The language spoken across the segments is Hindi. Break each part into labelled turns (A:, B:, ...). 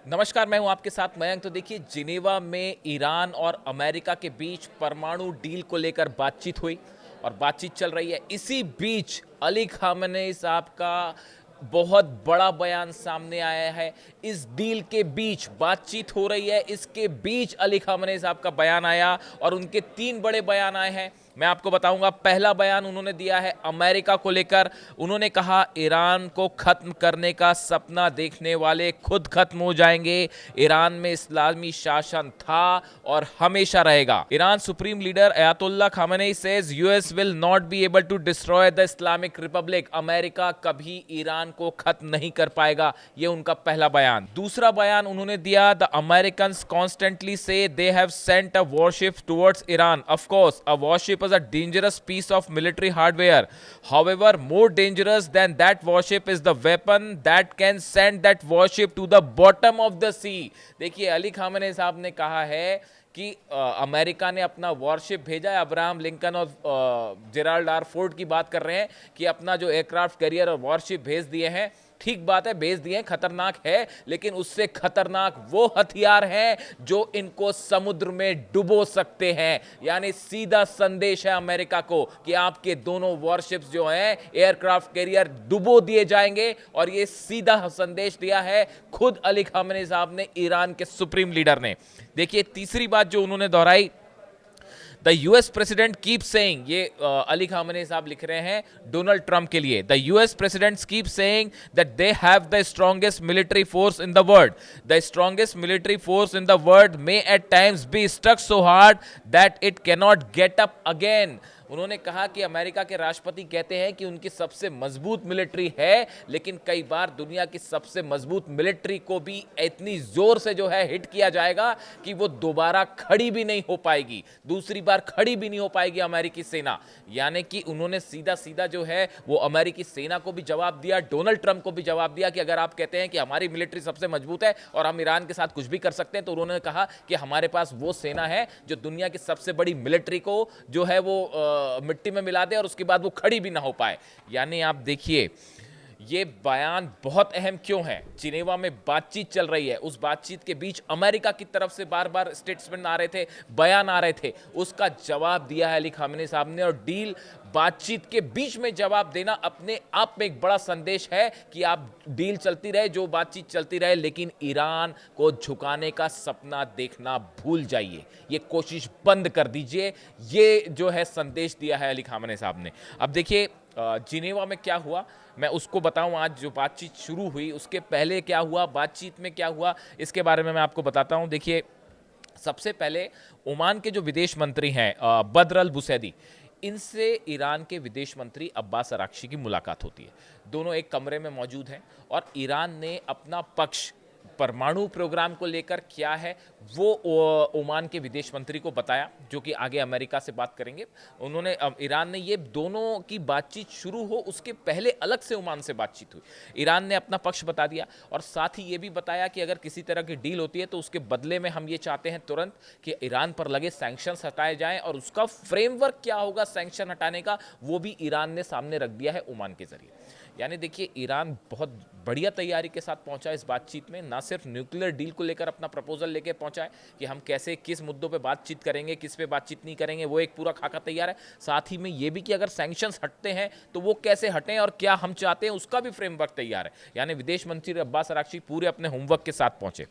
A: नमस्कार, मैं हूं आपके साथ मयंक। तो देखिए, जिनेवा में ईरान और अमेरिका के बीच परमाणु डील को लेकर बातचीत हुई और बातचीत चल रही है। इसी बीच अली खामेनेई साहब का बहुत बड़ा बयान सामने आया है। इस डील के बीच बातचीत हो रही है, इसके बीच अली खामेनेई साहब का बयान आया और उनके 3 बड़े बयान आए हैं। मैं आपको बताऊंगा। पहला बयान उन्होंने दिया है अमेरिका को लेकर। उन्होंने कहा, ईरान को खत्म करने का सपना देखने वाले खुद खत्म हो जाएंगे। ईरान में इस्लामी शासन था और हमेशा रहेगा। Iran supreme leader Ayatollah Khamenei says US will not be able to destroy the Islamic Republic. America कभी ईरान को खत्म नहीं कर पाएगा। ये उनका पहला बयान। दूसरा बयान उन्होंने दिया, द अमेरिकन कॉन्स्टेंटली से they have sent a worship towards Iran. Of course a worship was a dangerous piece of military hardware. However, more dangerous than that warship is the weapon that can send that warship to the bottom of the sea. देखिए, अली खामेनेई साहब ने कहा है कि अमेरिका ने अपना वॉरशिप भेजा है। अब्राहम लिंकन और जेराल्ड आर फोर्ड की बात कर रहे हैं कि अपना जो एयरक्राफ्ट कैरियर और वॉरशिप भेज दिए हैं। ठीक बात है, भेज दिए हैं, खतरनाक है, लेकिन उससे खतरनाक वो हथियार हैं जो इनको समुद्र में डुबो सकते हैं। यानी सीधा संदेश है अमेरिका को कि आपके दोनों वॉरशिप्स जो हैं, एयरक्राफ्ट कैरियर, डुबो दिए जाएंगे। और ये सीधा संदेश दिया है खुद अली खामेनेई साहब ने, ईरान के सुप्रीम लीडर ने। देखिए, तीसरी बात जो उन्होंने दोहराई, the US president keep saying, ये अली खामेनेई साहब लिख रहे हैं डोनाल्ड ट्रंप के लिए। The US president keep saying that they have the strongest military force in the world. The strongest military force in the world may at times be stuck so hard that it cannot get up again. उन्होंने कहा कि अमेरिका के राष्ट्रपति कहते हैं कि उनकी सबसे मजबूत मिलिट्री है, लेकिन कई बार दुनिया की सबसे मजबूत मिलिट्री को भी इतनी जोर से जो है हिट किया जाएगा कि वो दोबारा खड़ी भी नहीं हो पाएगी, दूसरी बार खड़ी भी नहीं हो पाएगी अमेरिकी सेना। यानी कि उन्होंने सीधा सीधा जो है वो अमेरिकी सेना को भी जवाब दिया, डोनाल्ड ट्रंप को भी जवाब दिया कि अगर आप कहते हैं कि हमारी मिलिट्री सबसे मजबूत है और हम ईरान के साथ कुछ भी कर सकते हैं, तो उन्होंने कहा कि हमारे पास वो सेना है जो दुनिया की सबसे बड़ी मिलिट्री को जो है वो मिट्टी में मिला दे और उसके बाद वो खड़ी भी ना हो पाए। यानी आप देखिए, ये बयान बहुत अहम क्यों है। जिनेवा में बातचीत चल रही है, उस बातचीत के बीच अमेरिका की तरफ से बार बार स्टेटमेंट आ रहे थे, बयान आ रहे थे, उसका जवाब दिया है अली खामेनेई साहब ने। और डील, बातचीत के बीच में जवाब देना अपने आप में एक बड़ा संदेश है कि आप डील चलती रहे, जो बातचीत चलती रहे, लेकिन ईरान को झुकाने का सपना देखना भूल जाइए, ये कोशिश बंद कर दीजिए। ये जो है संदेश दिया है अली खामेनेई साहब ने। अब देखिए, जिनेवा में क्या हुआ, मैं उसको बताऊं। आज जो बातचीत शुरू हुई उसके पहले क्या हुआ, बातचीत में क्या हुआ, इसके बारे में मैं आपको बताता हूं। देखिए, सबसे पहले ओमान के जो विदेश मंत्री हैं बद्र अल बुसैदी, इनसे ईरान के विदेश मंत्री अब्बास अराक्ची की मुलाकात होती है। दोनों एक कमरे में मौजूद हैं और ईरान ने अपना पक्ष परमाणु प्रोग्राम को लेकर क्या है वो ओमान के विदेश मंत्री को बताया, जो कि आगे अमेरिका से बात करेंगे। उन्होंने ईरान ने, ये दोनों की बातचीत शुरू हो उसके पहले अलग से ओमान से बातचीत हुई। ईरान ने अपना पक्ष बता दिया और साथ ही ये भी बताया कि अगर किसी तरह की डील होती है तो उसके बदले में हम ये चाहते हैं तुरंत कि ईरान पर लगे सैंक्शंस हटाए जाएं, और उसका फ्रेमवर्क क्या होगा सैंक्शन हटाने का, वो भी ईरान ने सामने रख दिया है ओमान के जरिए। यानी देखिए, ईरान बहुत बढ़िया तैयारी के साथ पहुंचा इस बातचीत में। ना सिर्फ न्यूक्लियर डील को लेकर अपना प्रपोजल लेके पहुंचा है कि हम कैसे किस मुद्दों पे बातचीत करेंगे, किस पे बातचीत नहीं करेंगे, वो एक पूरा खाका तैयार है। साथ ही में ये भी कि अगर सैंक्शंस हटते हैं तो वो कैसे हटें और क्या हम चाहते हैं, उसका भी फ्रेमवर्क तैयार है। यानी विदेश मंत्री अब्बास अराक्ची पूरे अपने होमवर्क के साथ पहुंचे।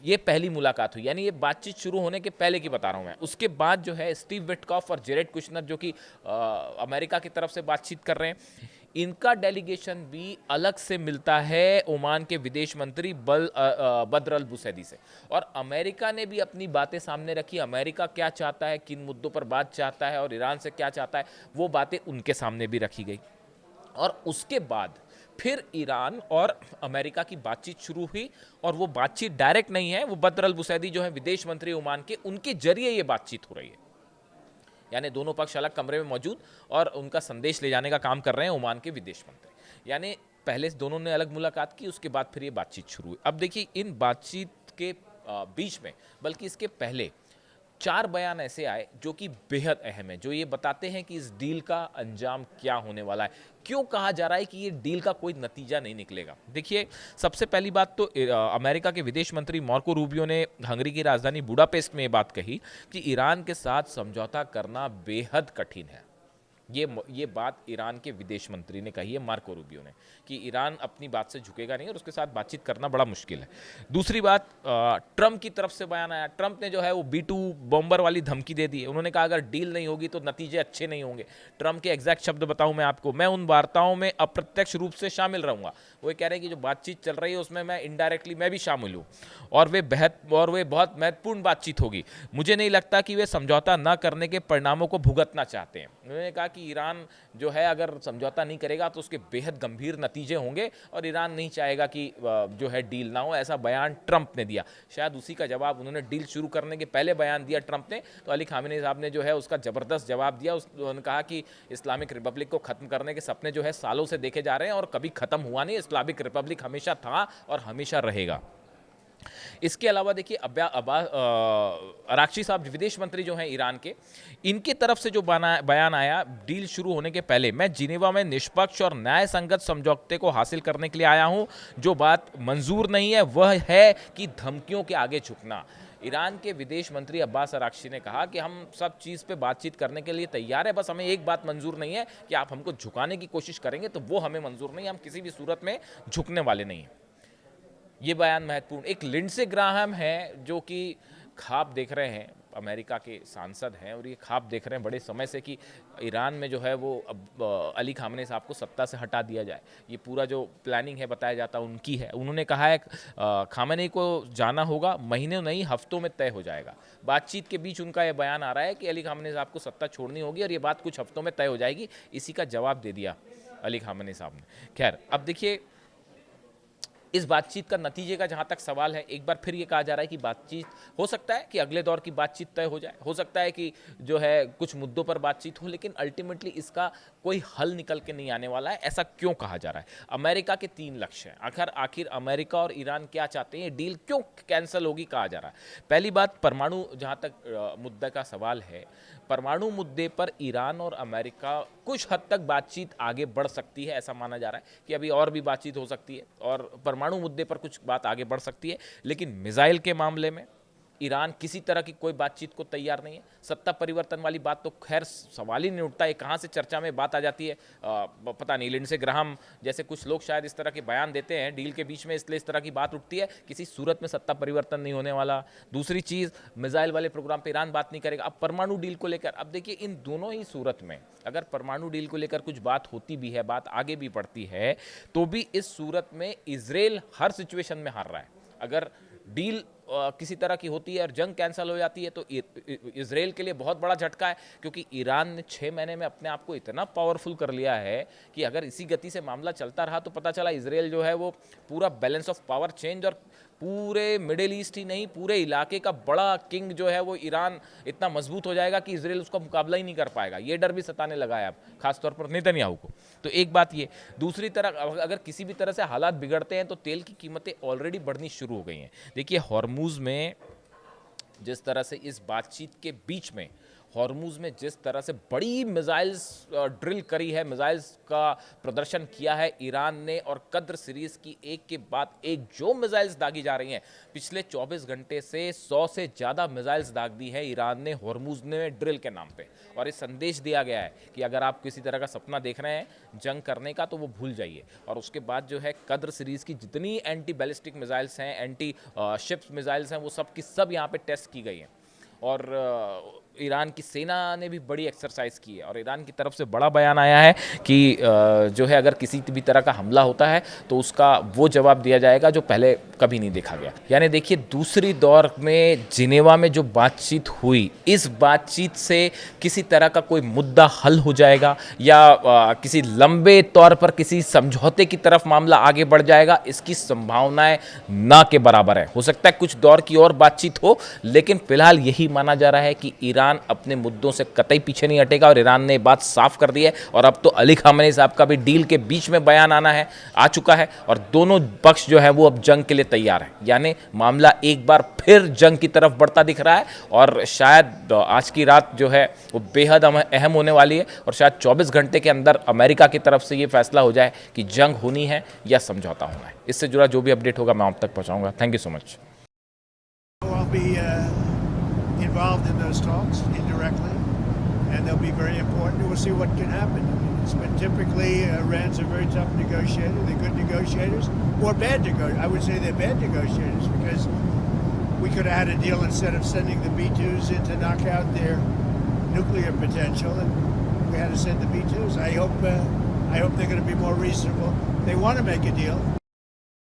A: ये पहली मुलाकात हुई, यानी ये बातचीत शुरू होने के पहले की बता रहा हूं मैं। उसके बाद जो है स्टीव विटकॉफ और जेरेड कुशनर, जो कि अमेरिका की तरफ से बातचीत कर रहे हैं, इनका डेलीगेशन भी अलग से मिलता है ओमान के विदेश मंत्री बद्र अल बुसैदी से। और अमेरिका ने भी अपनी बातें सामने रखी, अमेरिका क्या चाहता है, किन मुद्दों पर बात चाहता है और ईरान से क्या चाहता है, वो बातें उनके सामने भी रखी गई। और उसके बाद फिर ईरान और अमेरिका की बातचीत शुरू हुई, और वो बातचीत डायरेक्ट नहीं है, वो बद्र अल बुसैदी जो है विदेश मंत्री ओमान के, उनके जरिए ये बातचीत हो रही है। यानी दोनों पक्ष अलग कमरे में मौजूद और उनका संदेश ले जाने का काम कर रहे हैं ओमान के विदेश मंत्री। यानी पहले दोनों ने अलग मुलाकात की, उसके बाद फिर ये बातचीत शुरू हुई। अब देखिए, इन बातचीत के बीच में, बल्कि इसके पहले 4 बयान ऐसे आए जो कि बेहद अहम है, जो ये बताते हैं कि इस डील का अंजाम क्या होने वाला है, क्यों कहा जा रहा है कि ये डील का कोई नतीजा नहीं निकलेगा। देखिए, सबसे पहली बात तो अमेरिका के विदेश मंत्री मार्को रूबियो ने हंगरी की राजधानी बुडापेस्ट में ये बात कही कि ईरान के साथ समझौता करना बेहद कठिन है। ये बात ईरान के विदेश मंत्री ने कही है, मार्को रूबियो ने, कि ईरान अपनी बात से झुकेगा नहीं और उसके साथ बातचीत करना बड़ा मुश्किल है। दूसरी बात, ट्रंप की तरफ से बयान आया। ट्रंप ने जो है वो B2 बॉम्बर वाली धमकी दे दी है। उन्होंने कहा अगर डील नहीं होगी तो नतीजे अच्छे नहीं होंगे। ट्रंप के एग्जैक्ट शब्द बताऊं मैं आपको, मैं उन वार्ताओं में अप्रत्यक्ष रूप से शामिल रहूंगा। वो कह रहे हैं कि जो बातचीत चल रही है उसमें मैं इनडायरेक्टली मैं भी शामिल हूँ और वे बहुत महत्वपूर्ण बातचीत होगी। मुझे नहीं लगता कि वे समझौता न करने के परिणामों को भुगतना चाहते हैं। उन्होंने कहा कि ईरान जो है अगर समझौता नहीं करेगा तो उसके बेहद गंभीर नतीजे होंगे और ईरान नहीं चाहेगा कि जो है डील ना हो। ऐसा बयान ट्रंप ने दिया। शायद उसी का जवाब उन्होंने डील शुरू करने के पहले बयान दिया ट्रंप ने, तो अली खामेनी साहब ने जो है उसका ज़बरदस्त जवाब दिया। उन्होंने कहा कि इस्लामिक रिपब्लिक को ख़त्म करने के सपने जो है सालों से देखे जा रहे हैं और कभी ख़त्म हुआ नहीं। इस्लामिक रिपब्लिक हमेशा था और हमेशा रहेगा। इसके अलावा देखिए, अराक्ची साहब विदेश मंत्री जो हैं ईरान के, इनकी तरफ से जो बयान आया डील शुरू होने के पहले, मैं जिनेवा में निष्पक्ष और न्याय संगत समझौते को हासिल करने के लिए आया हूं। जो बात मंजूर नहीं है वह है कि धमकियों के आगे झुकना। ईरान के विदेश मंत्री अब्बास अराक्ची ने कहा कि हम सब चीज़ पे बातचीत करने के लिए तैयार है, बस हमें एक बात मंजूर नहीं है कि आप हमको झुकाने की कोशिश करेंगे तो वो हमें मंजूर नहीं है, हम किसी भी सूरत में झुकने वाले नहीं हैं। ये बयान महत्वपूर्ण। एक लिंडसे ग्राहम है जो कि ख्वाब देख रहे हैं, अमेरिका के सांसद हैं और ये ख्वाब देख रहे हैं बड़े समय से कि ईरान में जो है वो अली खामेनी साहब को सत्ता से हटा दिया जाए। ये पूरा जो प्लानिंग है बताया जाता है उनकी है। उन्होंने कहा है खामेनी को जाना होगा, महीनों नहीं हफ्तों में तय हो जाएगा। बातचीत के बीच उनका यह बयान आ रहा है कि अली खामेनी साहब को सत्ता छोड़नी होगी और ये बात कुछ हफ्तों में तय हो जाएगी। इसी का जवाब दे दिया अली खामेनी साहब ने। खैर, अब देखिए, इस बातचीत का नतीजे का जहाँ तक सवाल है, एक बार फिर ये कहा जा रहा है कि बातचीत हो सकता है कि अगले दौर की बातचीत तय हो जाए, हो सकता है कि जो है कुछ मुद्दों पर बातचीत हो, लेकिन अल्टीमेटली इसका कोई हल निकल के नहीं आने वाला है। ऐसा क्यों कहा जा रहा है? अमेरिका के 3 लक्ष्य हैं। आखिर अमेरिका और ईरान क्या चाहते हैं? डील क्यों कैंसिल होगी कहा जा रहा है? पहली बात, परमाणु जहाँ तक मुद्दे का सवाल है, परमाणु मुद्दे पर ईरान और अमेरिका कुछ हद तक बातचीत आगे बढ़ सकती है। ऐसा माना जा रहा है कि अभी और भी बातचीत हो सकती है और परमाणु मुद्दे पर कुछ बात आगे बढ़ सकती है, लेकिन मिसाइल के मामले में ईरान किसी तरह की कोई बातचीत को तैयार नहीं है। सत्ता परिवर्तन वाली बात तो खैर सवाल ही नहीं उठता है, कहाँ से चर्चा में बात आ जाती है पता नहीं। लिंडसे ग्राहम जैसे कुछ लोग शायद इस तरह के बयान देते हैं डील के बीच में, इसलिए इस तरह की बात उठती है। किसी सूरत में सत्ता परिवर्तन नहीं होने वाला। दूसरी चीज़, मिसाइल वाले प्रोग्राम पर ईरान बात नहीं करेगा। अब परमाणु डील को लेकर, अब देखिए, इन दोनों ही सूरत में अगर परमाणु डील को लेकर कुछ बात होती भी है, बात आगे भी बढ़ती है, तो भी इस सूरत में इजराइल हर सिचुएशन में हार रहा है। अगर डील किसी तरह की होती है और जंग कैंसिल हो जाती है तो इजराइल के लिए बहुत बड़ा झटका है, क्योंकि ईरान ने 6 महीने में अपने आप को इतना पावरफुल कर लिया है कि अगर इसी गति से मामला चलता रहा तो पता चला इजराइल जो है वो पूरा बैलेंस ऑफ पावर चेंज और पूरे मिडिल ईस्ट ही नहीं पूरे इलाके का बड़ा किंग जो है वो ईरान इतना मजबूत हो जाएगा कि इजराइल उसका मुकाबला ही नहीं कर पाएगा। ये डर भी सताने लगा है अब, खासतौर पर नेतन्याहू को। तो एक बात ये। दूसरी तरफ, अगर किसी भी तरह से हालात बिगड़ते हैं तो तेल की कीमतें ऑलरेडी बढ़नी शुरू हो गई हैं। देखिए, हॉर्मुज में जिस तरह से इस बातचीत के बीच में हॉर्मुज में जिस तरह से बड़ी मिसाइल्स ड्रिल करी है, मिसाइल्स का प्रदर्शन किया है ईरान ने, और कद्र सीरीज की एक के बाद एक जो मिसाइल्स दागी जा रही हैं, पिछले 24 घंटे से 100 से ज़्यादा मिसाइल्स दाग दी है ईरान ने हॉर्मुज ने ड्रिल के नाम पे। और इस संदेश दिया गया है कि अगर आप किसी तरह का सपना देख रहे हैं जंग करने का तो वो भूल जाइए। और उसके बाद जो है कद्र सीरीज़ की जितनी एंटी बैलिस्टिक मिसाइल्स हैं, एंटी शिप्स मिसाइल्स हैं, वो सब की सब यहाँ पे टेस्ट की गई हैं। और ईरान की सेना ने भी बड़ी एक्सरसाइज की है और ईरान की तरफ से बड़ा बयान आया है कि जो है अगर किसी भी तरह का हमला होता है तो उसका वो जवाब दिया जाएगा जो पहले कभी नहीं देखा गया। यानी देखिए, दूसरी दौर में जिनेवा में जो बातचीत हुई, इस बातचीत से किसी तरह का कोई मुद्दा हल हो जाएगा या किसी लंबे तौर पर किसी समझौते की तरफ मामला आगे बढ़ जाएगा, इसकी संभावनाएं ना के बराबर है। हो सकता है कुछ दौर की और बातचीत हो, लेकिन फिलहाल यही माना जा रहा है कि ईरान ईरान अपने मुद्दों से कतई पीछे नहीं हटेगा और ईरान ने बात साफ कर दी है। और अब तो अली खामेनी साहब का भी डील के बीच में बयान आ चुका है और दोनों पक्ष जो है वो अब जंग के लिए तैयार है। यानी मामला एक बार फिर जंग की तरफ बढ़ता दिख रहा है और शायद आज की रात जो है वो बेहद अहम होने वाली है और शायद 24 घंटे के अंदर अमेरिका की तरफ से ये फैसला हो जाए कि जंग होनी है या समझौता होना है। इससे जुड़ा जो भी अपडेट होगा मैं आप तक पहुंचाऊंगा। Thank you so much.
B: I'll be involved in those talks indirectly, and they'll be very important. We'll see what can happen. It's been typically Iran's a very tough negotiator. They're good negotiators, or bad negotiators. I would say they're bad negotiators because we could have had a deal instead of sending the B-2s in to knock out their nuclear potential, and we had to send the B-2s. I hope they're going to be more reasonable. They want to make a deal.